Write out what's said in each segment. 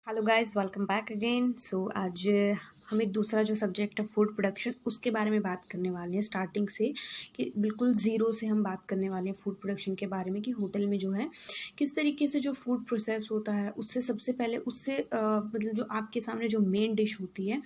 Hello guys, welcome back again. So आज हम एक दूसरा जो सब्जेक्ट है फूड प्रोडक्शन, उसके बारे में बात करने वाले हैं स्टार्टिंग से, कि बिल्कुल ज़ीरो से हम बात करने वाले हैं फूड प्रोडक्शन के बारे में कि होटल में जो है किस तरीके से जो फूड प्रोसेस होता है। उससे सबसे पहले मतलब जो आपके सामने जो मेन डिश होती है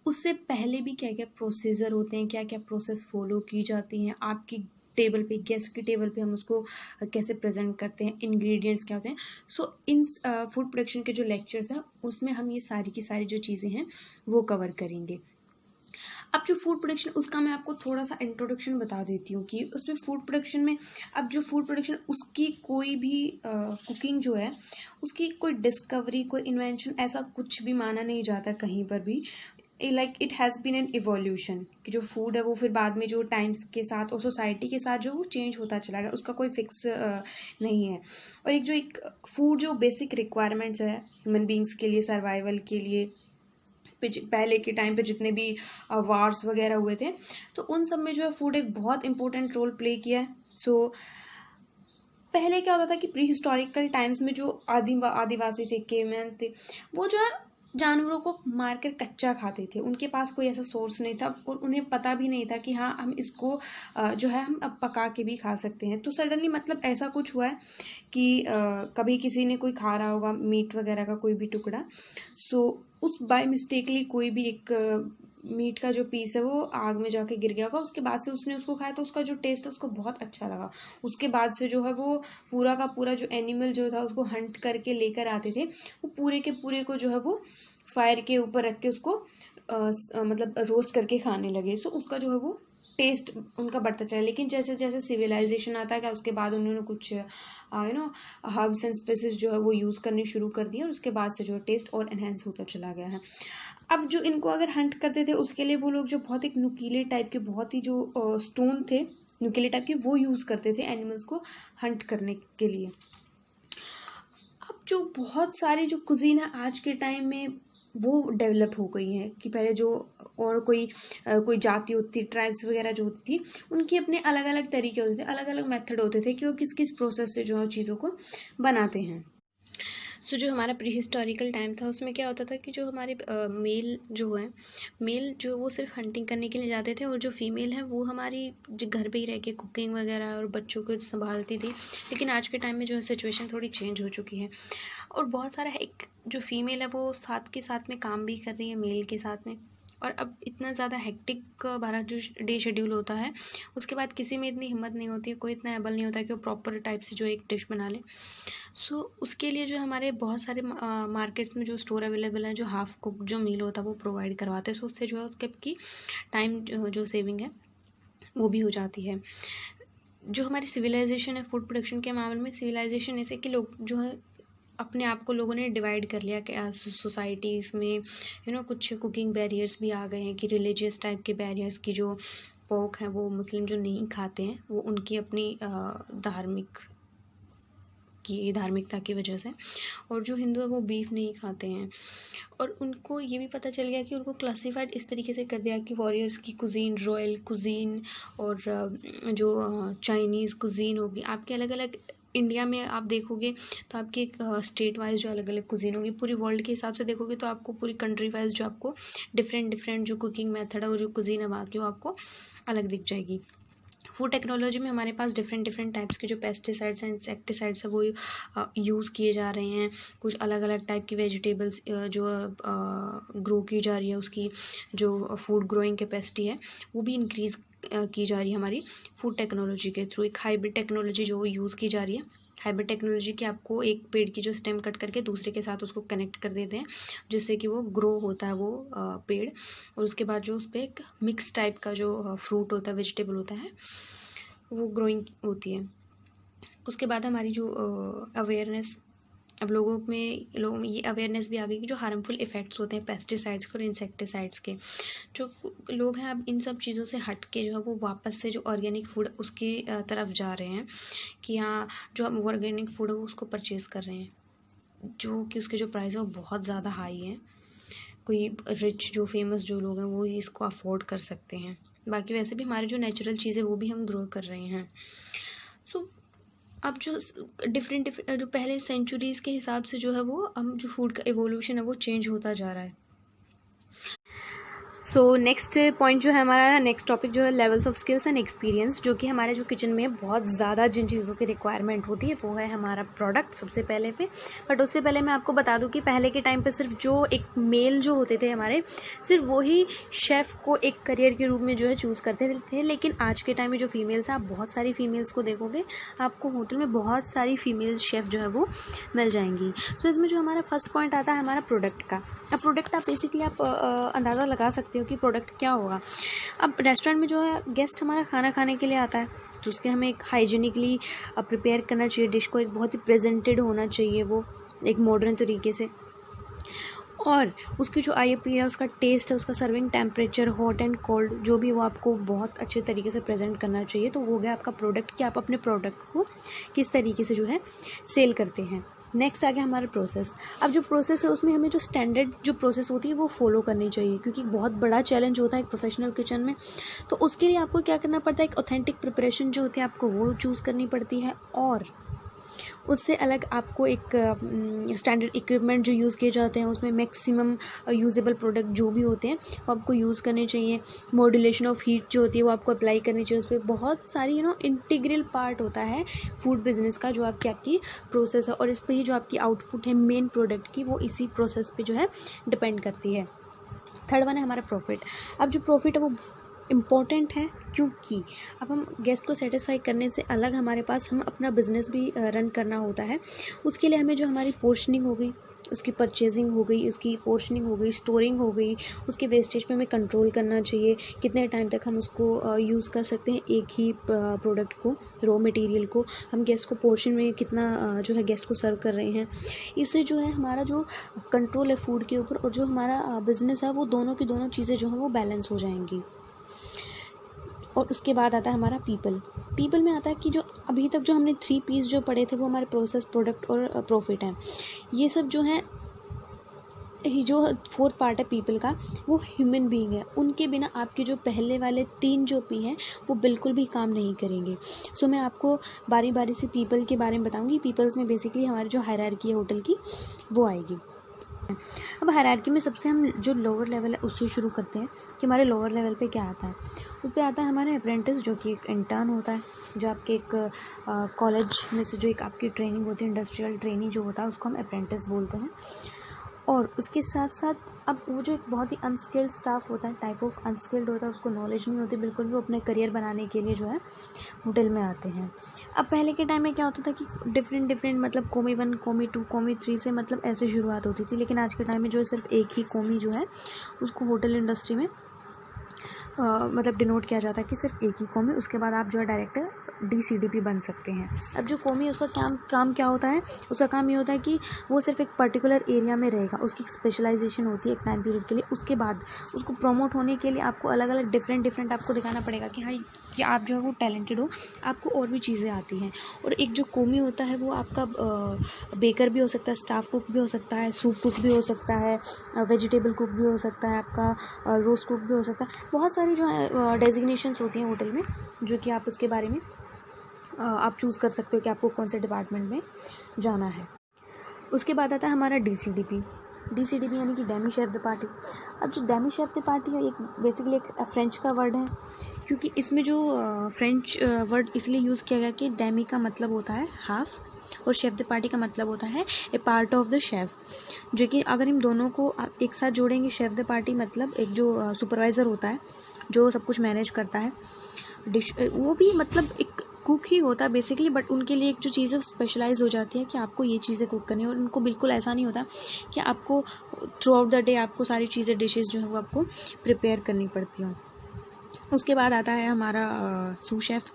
उससे पहले भी क्या क्या प्रोसीजर होते हैं, क्या क्या प्रोसेस फॉलो की जाती हैं आपकी टेबल पे, गेस्ट की टेबल पे हम उसको कैसे प्रेजेंट करते हैं, इंग्रेडिएंट्स क्या होते हैं। सो इन फूड प्रोडक्शन के जो लेक्चर्स हैं उसमें हम ये सारी की सारी जो चीज़ें हैं वो कवर करेंगे। अब जो फूड प्रोडक्शन, उसका मैं आपको थोड़ा सा इंट्रोडक्शन बता देती हूँ कि उसमें फूड प्रोडक्शन में, अब जो फूड प्रोडक्शन उसकी कोई भी कुकिंग जो है उसकी कोई डिस्कवरी, कोई इन्वेंशन ऐसा कुछ भी माना नहीं जाता कहीं पर भी। Like it has been an evolution कि जो फूड है वो फिर बाद में जो टाइम्स के साथ और सोसाइटी के साथ जो वो चेंज होता चला गया, उसका कोई फिक्स नहीं है। और एक फूड जो बेसिक रिक्वायरमेंट्स है ह्यूमन बींग्स के लिए, सर्वाइवल के लिए, पहले के टाइम पे जितने भी वार्स वगैरह हुए थे तो उन सब में जो है फूड एक बहुत इंपॉर्टेंट रोल प्ले किया है। पहले क्या होता था कि प्री हिस्टोरिकल टाइम्स में जो आदिवासी थे, केवमैन थे, वो जो है जानवरों को मारकर कच्चा खाते थे। उनके पास कोई ऐसा सोर्स नहीं था और उन्हें पता भी नहीं था कि हाँ, हम इसको जो है हम अब पका के भी खा सकते हैं। तो सडनली मतलब ऐसा कुछ हुआ है कि कभी किसी ने कोई खा रहा होगा मीट वगैरह का कोई भी टुकड़ा, सो उस बाय मिस्टेकली कोई भी एक मीट का जो पीस है वो आग में जाके गिर गया होगा। उसके बाद से उसने उसको खाया तो उसका जो टेस्ट है उसको बहुत अच्छा लगा। उसके बाद से जो है वो पूरा का पूरा जो एनिमल जो था उसको हंट करके लेकर आते थे, वो पूरे के पूरे को जो है वो फायर के ऊपर रख के उसको मतलब रोस्ट करके खाने लगे। सो उसका जो है वो टेस्ट उनका बढ़ता चला। लेकिन जैसे जैसे सिविलाइजेशन आता गया उसके बाद उन्होंने कुछ हर्ब्स एंड स्पाइसेस जो है वो यूज़ करनी शुरू कर दिया और उसके बाद से जो टेस्ट और एनहेंस होता चला गया है। अब जो इनको अगर हंट करते थे उसके लिए वो लोग जो बहुत एक नुकीले टाइप के, बहुत ही जो स्टोन थे नुकीले टाइप के, वो यूज़ करते थे एनिमल्स को हंट करने के लिए। अब जो बहुत सारी जो कुजीन है आज के टाइम में वो डेवलप हो गई हैं कि पहले जो और कोई जाति होती थी, ट्राइब्स वगैरह जो होती थी, उनके अपने अलग अलग तरीके होते थे, अलग अलग मेथड होते थे कि वो किस किस प्रोसेस से जो है चीज़ों को बनाते हैं। जो हमारा प्री हिस्टोरिकल टाइम था उसमें क्या होता था कि जो हमारे मेल जो वो सिर्फ हंटिंग करने के लिए जाते थे और जो फीमेल है वो हमारी जो घर पे ही रह के कुकिंग वगैरह और बच्चों को संभालती थी। लेकिन आज के टाइम में जो है सिचुएशन थोड़ी चेंज हो चुकी है और बहुत सारा एक जो फीमेल है वो साथ के साथ में काम भी कर रही है मेल के साथ में। और अब इतना ज़्यादा हेक्टिक हमारा जो डे शेड्यूल होता है उसके बाद किसी में इतनी हिम्मत नहीं होती है, कोई इतना एबल नहीं होता है कि वो प्रॉपर टाइप से जो एक डिश बना ले। उसके लिए जो हमारे बहुत सारे मार्केट्स में जो स्टोर अवेलेबल हैं, जो हाफ कुक जो मील होता है वो प्रोवाइड करवाते हैं। उससे जो है उसके की टाइम जो सेविंग है वो भी हो जाती है। जो हमारी सिविलाइजेशन है फूड प्रोडक्शन के मामले में, सिविलाइजेशन ऐसे कि लोग जो है अपने आप को लोगों ने डिवाइड कर लिया कि सोसाइटीज़ में कुछ कुकिंग बैरियर्स भी आ गए हैं कि रिलीजियस टाइप के बैरियर्स की, जो पोर्क है वो मुस्लिम जो नहीं खाते हैं वो उनकी अपनी धार्मिकता की वजह से, और जो हिंदू है वो बीफ नहीं खाते हैं। और उनको ये भी पता चल गया कि उनको क्लासिफाइड इस तरीके से कर दिया कि वॉरियर्स की कुजीन, रॉयल कुजीन और जो चाइनीज़ कुजीन होगी आपके अलग अलग। इंडिया में आप देखोगे तो आपकी एक स्टेट वाइज जो अलग अलग कुजीन होगी, पूरी वर्ल्ड के हिसाब से देखोगे तो आपको पूरी कंट्री वाइज जो आपको डिफरेंट डिफरेंट जो कुकिंग मेथड है और जो कुजीन है वहाँ की वो आपको अलग दिख जाएगी। फूड टेक्नोलॉजी में हमारे पास डिफरेंट डिफरेंट टाइप्स के जो पेस्टिसाइड्स हैं, इंसेक्टिसाइड्स है वो यूज़ किए जा रहे हैं। कुछ अलग अलग टाइप की वेजिटेबल्स जो ग्रो की जा रही है, उसकी जो फूड ग्रोइंग कैपेसिटी है वो भी इंक्रीज़ की जा रही है हमारी फूड टेक्नोलॉजी के थ्रू। एक हाइब्रिड टेक्नोलॉजी जो यूज़ की जा रही है, हाइब्रिड टेक्नोलॉजी की आपको एक पेड़ की जो स्टेम कट करके दूसरे के साथ उसको कनेक्ट कर देते हैं जिससे कि वो ग्रो होता है वो पेड़, और उसके बाद जो उस पर एक मिक्स टाइप का जो फ्रूट होता है, वेजिटेबल होता है, वो ग्रोइंग होती है। उसके बाद हमारी जो अवेयरनेस, अब लोगों में ये अवेयरनेस भी आ गई कि जो हार्मफुल इफ़ेक्ट्स होते हैं पेस्टिसाइड्स के और इंसेक्टिसाइड्स के, जो लोग हैं अब इन सब चीज़ों से हट के जो है वो वापस से जो ऑर्गेनिक फूड उसकी तरफ जा रहे हैं कि हाँ, जो हम ऑर्गेनिक फूड है वो उसको परचेज़ कर रहे हैं, जो कि उसके जो प्राइस है वो बहुत ज़्यादा हाई है। कोई रिच जो फेमस जो लोग हैं वो ही इसको अफोर्ड कर सकते हैं। बाकी वैसे भी हमारी जो नेचुरल चीज़ है वो भी हम ग्रो कर रहे हैं। सो अब जो डिफरेंट जो पहले सेंचुरीज़ के हिसाब से जो है वो हम जो फूड का एवोल्यूशन है वो चेंज होता जा रहा है। सो नेक्स्ट पॉइंट जो है हमारा, नेक्स्ट टॉपिक जो है levels of skills and experience, जो कि हमारे जो किचन में बहुत ज़्यादा जिन चीज़ों की रिक्वायरमेंट होती है वो है हमारा प्रोडक्ट सबसे पहले पे। बट उससे पहले मैं आपको बता दूं कि पहले के टाइम पे सिर्फ जो एक मेल जो होते थे हमारे, सिर्फ वही शेफ़ को एक करियर के रूप में जो है चूज़ करते थे। लेकिन आज के टाइम में जो फीमेल्स हैं, आप बहुत सारी फीमेल्स को देखोगे, आपको होटल में बहुत सारी फीमेल शेफ़ जो है वो मिल जाएंगी। तो इसमें जो हमारा फर्स्ट पॉइंट आता है हमारा प्रोडक्ट का। अब प्रोडक्ट आप बेसिकली आप अंदाज़ा लगा सकते हो कि प्रोडक्ट क्या होगा। अब रेस्टोरेंट में जो है गेस्ट हमारा खाना खाने के लिए आता है, तो उसके हमें एक हाइजीनिकली प्रिपेयर करना चाहिए डिश को, एक बहुत ही प्रेजेंटेड होना चाहिए वो एक मॉडर्न तरीके से, और उसकी जो IOP है, उसका टेस्ट है, उसका serving temperature, hot and cold जो भी वो आपको बहुत अच्छे तरीके से प्रेजेंट करना चाहिए। तो वो हो गया आपका प्रोडक्ट कि आप अपने प्रोडक्ट को किस तरीके से जो है सेल करते हैं। नेक्स्ट आ गया हमारा प्रोसेस। अब जो प्रोसेस है उसमें हमें जो स्टैंडर्ड जो प्रोसेस होती है वो फॉलो करनी चाहिए, क्योंकि बहुत बड़ा चैलेंज होता है एक प्रोफेशनल किचन में। तो उसके लिए आपको क्या करना पड़ता है, एक ऑथेंटिक प्रिपरेशन जो होती है आपको वो चूज़ करनी पड़ती है, और उससे अलग आपको एक स्टैंडर्ड इक्विपमेंट जो यूज़ किए जाते हैं उसमें मैक्सिमम यूजेबल प्रोडक्ट जो भी होते हैं वो आपको यूज़ करने चाहिए। मॉड्यूलेशन ऑफ हीट जो होती है वो आपको अप्लाई करनी चाहिए। उस पर बहुत सारी इंटीग्रल पार्ट होता है फूड बिजनेस का, जो आपकी प्रोसेस है, और इस पर ही जो आपकी आउटपुट है मेन प्रोडक्ट की वो इसी प्रोसेस पे जो है डिपेंड करती है। थर्ड वन है हमारा प्रॉफिट। अब जो प्रॉफिट है वो इम्पॉर्टेंट है, क्योंकि अब हम गेस्ट को सेटिस्फाई करने से अलग हमारे पास हम अपना बिजनेस भी रन करना होता है। उसके लिए हमें जो हमारी पोर्शनिंग हो गई, उसकी परचेजिंग हो गई, उसकी पोर्शनिंग हो गई, स्टोरिंग हो गई, उसके वेस्टेज पे हमें कंट्रोल करना चाहिए। कितने टाइम तक हम उसको यूज़ कर सकते हैं एक ही प्रोडक्ट को, रॉ मटेरियल को, हम गेस्ट को पोर्शन में कितना जो है गेस्ट को सर्व कर रहे हैं। इससे जो है हमारा जो कंट्रोल है फूड के ऊपर और जो हमारा बिजनेस है वो दोनों की दोनों चीज़ें जो हैं वो बैलेंस हो जाएंगी। और उसके बाद आता है हमारा पीपल में आता है कि जो अभी तक जो हमने 3 P's जो पढ़े थे वो हमारे प्रोसेस, प्रोडक्ट और प्रॉफिट हैं। ये सब जो हैं, जो 4th पार्ट है पीपल का, वो ह्यूमन बीइंग है। उनके बिना आपके जो पहले वाले 3 जो P हैं वो बिल्कुल भी काम नहीं करेंगे। सो मैं आपको बारी बारी से पीपल के बारे में बताऊंगी। पीपल्स में बेसिकली हमारी जो हायरार्की है होटल की वो आएगी। अब हायरार्की में सबसे हम जो लोअर लेवल है उससे शुरू करते हैं कि हमारे लोअर लेवल पे क्या आता है। उस पर आता है हमारे अप्रेंटिस, जो कि एक इंटर्न होता है, जो आपके एक कॉलेज में से जो एक आपकी ट्रेनिंग होती है, इंडस्ट्रियल ट्रेनिंग जो होता है उसको हम अप्रेंटिस बोलते हैं। और उसके साथ साथ अब वो जो एक बहुत ही अनस्किल्ड स्टाफ होता है, टाइप ऑफ अनस्किल्ड होता है, उसको नॉलेज नहीं होती बिल्कुल भी, वो अपने करियर बनाने के लिए जो है होटल में आते हैं। अब पहले के टाइम में क्या होता था कि डिफरेंट मतलब कौमी 1, कौमी 2, कौमी 3 से मतलब ऐसे शुरुआत होती थी। लेकिन आज के टाइम में जो सिर्फ एक ही कौमी जो है उसको होटल इंडस्ट्री में मतलब डिनोट किया जाता है कि सिर्फ एक ही कौमी, उसके बाद आप जो है डायरेक्ट DCDP बन सकते हैं। अब जो कौमी है उसका काम क्या होता है, उसका काम ये होता है कि वो सिर्फ एक पर्टिकुलर एरिया में रहेगा, उसकी स्पेशलाइजेशन होती है एक टाइम पीरियड के लिए। उसके बाद उसको प्रमोट होने के लिए आपको अलग अलग डिफरेंट आपको दिखाना पड़ेगा कि हाँ कि आप जो है वो टैलेंटेड हो, आपको और भी चीज़ें आती हैं। और एक जो कौमी होता है वो आपका बेकर भी हो सकता है, स्टाफ कुक भी हो सकता है, सूप कुक भी हो सकता है, वेजिटेबल कुक भी हो सकता है, आपका रोस्ट कुक भी हो सकता है। बहुत सारी जो है डेजिग्नेशंस होती हैं होटल में, जो कि आप उसके बारे में आप चूज़ कर सकते हो कि आपको कौन से डिपार्टमेंट में जाना है। उसके बाद आता है हमारा DCDP यानी कि डेमी शेफ द पार्टी। अब जो डेमी शेफ द पार्टी है एक बेसिकली एक फ्रेंच का वर्ड है, क्योंकि इसमें जो फ्रेंच वर्ड इसलिए यूज़ किया गया कि डेमी का मतलब होता है हाफ और शेफ द पार्टी का मतलब होता है ए पार्ट ऑफ द शेफ, जो कि अगर इन दोनों को एक साथ जोड़ेंगे, शेफ द पार्टी मतलब एक जो सुपरवाइज़र होता है जो सब कुछ मैनेज करता है डिश, वो भी मतलब एक कुक ही होता है बेसिकली, बट उनके लिए एक जो चीज़ें स्पेशलाइज हो जाती है कि आपको ये चीज़ें कुक करनी है। और उनको बिल्कुल ऐसा नहीं होता कि आपको थ्रू आउट द डे आपको सारी चीज़ें डिशेस जो है वो आपको प्रिपेयर करनी पड़ती हों। उसके बाद आता है हमारा सू शेफ़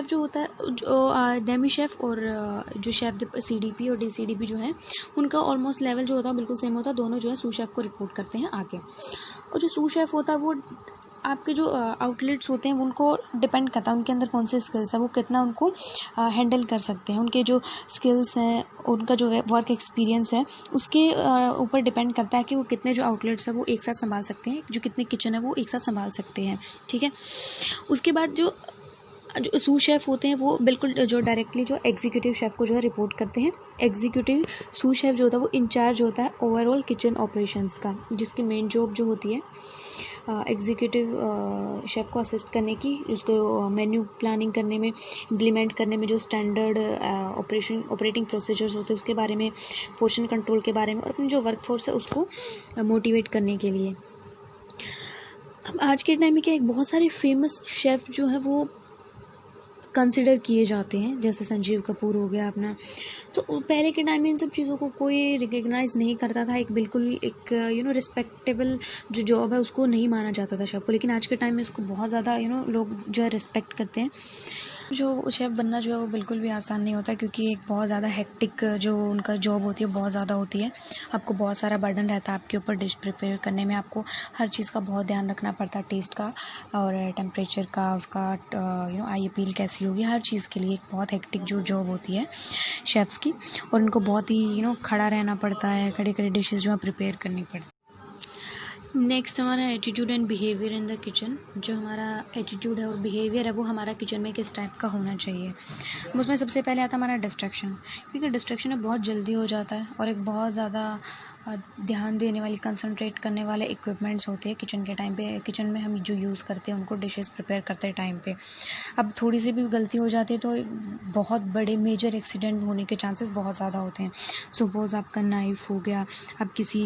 जो होता है, जो डेमी शेफ़ और जो शेफ़ CDP और DCDP जो है उनका ऑलमोस्ट लेवल जो होता है बिल्कुल सेम होता है। दोनों जो है सू शेफ़ को रिपोर्ट करते हैं आगे। और जो सू शेफ़ होता है वो आपके जो आउटलेट्स होते हैं उनको डिपेंड करता है उनके अंदर कौन से स्किल्स है, वो कितना उनको हैंडल कर सकते हैं। उनके जो स्किल्स हैं, उनका जो वर्क एक्सपीरियंस है, उसके ऊपर डिपेंड करता है कि वो कितने जो आउटलेट्स हैं वो एक साथ संभाल सकते हैं, जो कितने किचन है वो एक साथ संभाल सकते हैं। ठीक है। उसके बाद जो जो सूस शेफ़ होते हैं वो बिल्कुल जो डायरेक्टली जो एग्जीक्यूटिव शेफ़ को जो है रिपोर्ट करते हैं। एग्जीक्यूटिव सूस शेफ़ जो होता है वो इंचार्ज होता है ओवरऑल किचन ऑपरेशंस का, जिसकी मेन जॉब जो होती है एग्जीक्यूटिव शेफ़ को असिस्ट करने की, उसको मेन्यू प्लानिंग करने में, इम्प्लीमेंट करने में, जो स्टैंडर्ड ऑपरेटिंग प्रोसीजर्स होते हैं उसके बारे में, पोर्शन कंट्रोल के बारे में, और अपनी जो वर्कफोर्स है उसको मोटिवेट करने के लिए। अब आज के टाइम में क्या एक बहुत सारे फेमस शेफ़ जो है वो कंसिडर किए जाते हैं, जैसे संजीव कपूर हो गया अपना। तो पहले के टाइम में इन सब चीज़ों को कोई रिकग्नाइज़ नहीं करता था, एक बिल्कुल एक रिस्पेक्टेबल जो जॉब है उसको नहीं माना जाता था शेफ़ को, लेकिन आज के टाइम में इसको बहुत ज़्यादा लोग जो है रिस्पेक्ट करते हैं। जो शेफ़ बनना जो है वो बिल्कुल भी आसान नहीं होता, क्योंकि एक बहुत ज़्यादा हेक्टिक जो उनका जॉब होती है बहुत ज़्यादा होती है। आपको बहुत सारा बर्डन रहता है आपके ऊपर, डिश प्रिपेयर करने में आपको हर चीज़ का बहुत ध्यान रखना पड़ता है, टेस्ट का और टेम्परेचर का, उसका आई अपील कैसी होगी, हर चीज़ के लिए एक बहुत हेक्टिक जो जॉब होती है शेफ़्स की, और उनको बहुत ही खड़ा रहना पड़ता है, खड़े खड़े डिशेज़ जो है प्रिपेयर करनी पड़ती है। नेक्स्ट हमारा attitude and behaviour in the kitchen. जो हमारा एटीट्यूड है और बिहेवियर है वो हमारा किचन में किस टाइप का होना चाहिए। उसमें सबसे पहले आता है हमारा डिस्ट्रैक्शन, क्योंकि डिस्ट्रैक्शन है बहुत जल्दी हो जाता है, और एक बहुत ज़्यादा ध्यान देने वाली, कंसंट्रेट करने वाले इक्विपमेंट्स होते हैं किचन के टाइम पे। किचन में हम जो यूज़ करते हैं उनको डिशेस प्रिपेयर करते टाइम पे अब थोड़ी सी भी गलती हो जाती है तो बहुत बड़े मेजर एक्सीडेंट होने के चांसेस बहुत ज़्यादा होते हैं। सपोज़ आपका नाइफ़ हो गया, आप किसी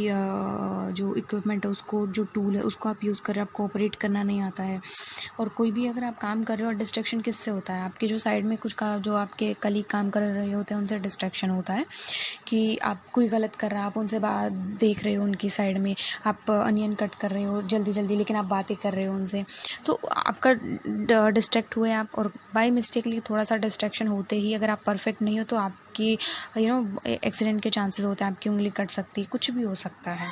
जो इक्विपमेंट है उसको, जो टूल है उसको आप यूज़ कर रहे हो, आपको ऑपरेट करना नहीं आता है, और कोई भी अगर आप काम कर रहे हो, और डिस्ट्रैक्शन किससे होता है, आपके जो साइड में कुछ का जो आपके कलीग काम कर रहे होते हैं उनसे डिस्ट्रैक्शन होता है, कि आप कोई गलत कर रहा है, आप उनसे बात देख रहे हो, उनकी साइड में आप अनियन कट कर रहे हो जल्दी जल्दी, लेकिन आप बातें कर रहे हो उनसे, तो आपका डिस्ट्रैक्ट हुए आप, और बाय मिस्टेकली थोड़ा सा डिस्ट्रैक्शन होते ही अगर आप परफेक्ट नहीं हो तो आपकी एक्सीडेंट के चांसेस होते हैं, आपकी उंगली कट सकती है, कुछ भी हो सकता है।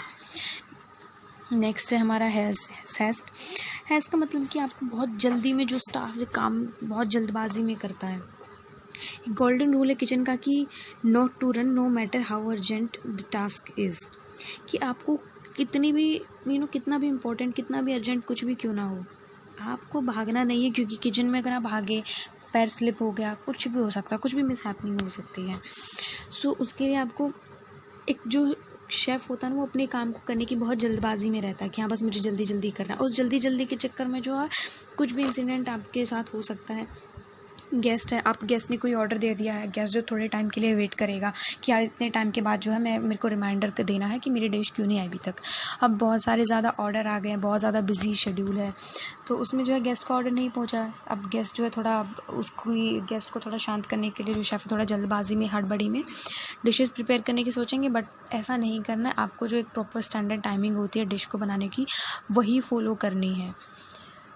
नेक्स्ट है हमारा हैज़ का मतलब कि आपको बहुत जल्दी में जो स्टाफ काम बहुत जल्दबाजी में करता है। एक गोल्डन रूल है किचन का कि not to run no matter how urgent the task is, कि आपको कितनी भी कितना भी इम्पोर्टेंट, कितना भी अर्जेंट कुछ भी क्यों ना हो, आपको भागना नहीं है, क्योंकि किचन में अगर आप भागे, पैर स्लिप हो गया, कुछ भी हो सकता है, कुछ भी मिसहैपनिंग हो सकती है। सो उसके लिए आपको एक जो शेफ़ होता है ना वो अपने काम को करने की बहुत जल्दबाजी में रहता है, कि हाँ बस मुझे जल्दी जल्दी करना है, उस जल्दी जल्दी के चक्कर में जो है कुछ भी इंसिडेंट आपके साथ हो सकता है। गेस्ट है, आप गेस्ट ने कोई ऑर्डर दे दिया है, गेस्ट जो थोड़े टाइम के लिए वेट करेगा कि यार इतने टाइम के बाद जो है मेरे को रिमाइंडर कर देना है कि मेरी डिश क्यों नहीं आई अभी तक। अब बहुत सारे ज़्यादा ऑर्डर आ गए हैं, बहुत ज़्यादा बिजी शेड्यूल है, तो उसमें जो है गेस्ट का ऑर्डर नहीं पहुंचा है। अब गेस्ट जो है थोड़ा गेस्ट को थोड़ा शांत करने के लिए जो शेफ़ थोड़ा जल्दबाजी में, हड़बड़ी में डिशेज़ प्रिपेयर करने की सोचेंगे, बट ऐसा नहीं करना है। आपको जो एक प्रॉपर स्टैंडर्ड टाइमिंग होती है डिश को बनाने की, वही फॉलो करनी है।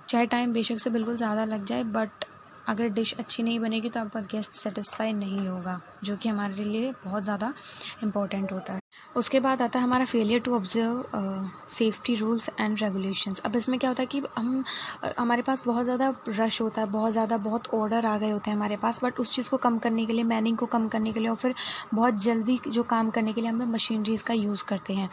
चाहे टाइम बेशक से बिल्कुल ज़्यादा लग जाए, बट अगर डिश अच्छी नहीं बनेगी तो आपका गेस्ट सेटिस्फाई नहीं होगा, जो कि हमारे लिए बहुत ज़्यादा इम्पॉर्टेंट होता है। उसके बाद आता है हमारा failure to observe safety rules and regulations. अब इसमें क्या होता है कि हमारे पास बहुत ज़्यादा रश होता है, बहुत ऑर्डर आ गए होते हैं हमारे पास, बट उस चीज़ को कम करने के लिए, मैनिंग को कम करने के लिए, और फिर बहुत जल्दी जो काम करने के लिए हमें मशीनरीज़ का यूज़ करते हैं।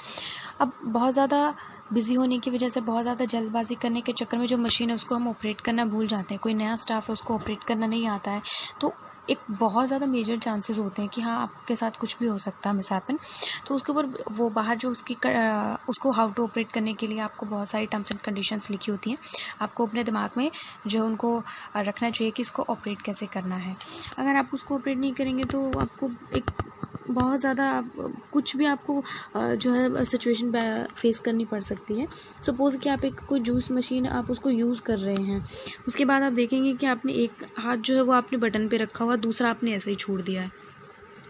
अब बहुत ज़्यादा बिज़ी होने की वजह से, बहुत ज़्यादा जल्दबाजी करने के चक्कर में जो मशीन है उसको हम ऑपरेट करना भूल जाते हैं। कोई नया स्टाफ है उसको ऑपरेट करना नहीं आता है, तो एक बहुत ज़्यादा मेजर चांसेस होते हैं कि हाँ आपके साथ कुछ भी हो सकता है मिसहैपन। तो उसके ऊपर वो बाहर जो उसको हाउ टू ऑपरेट करने के लिए आपको बहुत सारी टर्म्स एंड कंडीशंस लिखी होती हैं। आपको अपने दिमाग में जो उनको रखना चाहिए कि इसको ऑपरेट कैसे करना है। अगर आप उसको ऑपरेट नहीं करेंगे तो आपको एक बहुत ज़्यादा कुछ भी आपको जो है सिचुएशन फेस करनी पड़ सकती है। सपोज़ कि आप एक कोई जूस मशीन आप उसको यूज़ कर रहे हैं, उसके बाद आप देखेंगे कि आपने एक हाथ जो है वो आपने बटन पे रखा हुआ, दूसरा आपने ऐसे ही छोड़ दिया है।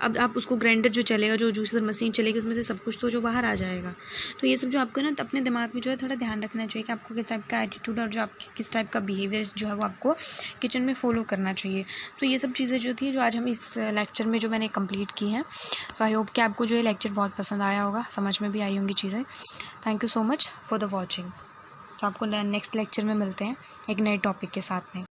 अब आप उसको ग्राइंडर जो चलेगा, जो जूसर मशीन चलेगी, उसमें से सब कुछ तो जो बाहर आ जाएगा। तो ये सब जो आपको ना अपने दिमाग में जो है थोड़ा ध्यान रखना चाहिए कि आपको किस टाइप का एटीट्यूड और जो आपकी किस टाइप का बिहेवियर जो है वो आपको किचन में फॉलो करना चाहिए। तो ये सब चीज़ें जो थी जो आज हम इस लेक्चर में जो मैंने कंप्लीट की हैं, सो आई होप कि आपको जो ये लेक्चर बहुत पसंद आया होगा, समझ में भी आई होंगी चीज़ें। Thank you so much for the watching. तो आपको नेक्स्ट लेक्चर में मिलते हैं एक नए टॉपिक के साथ में।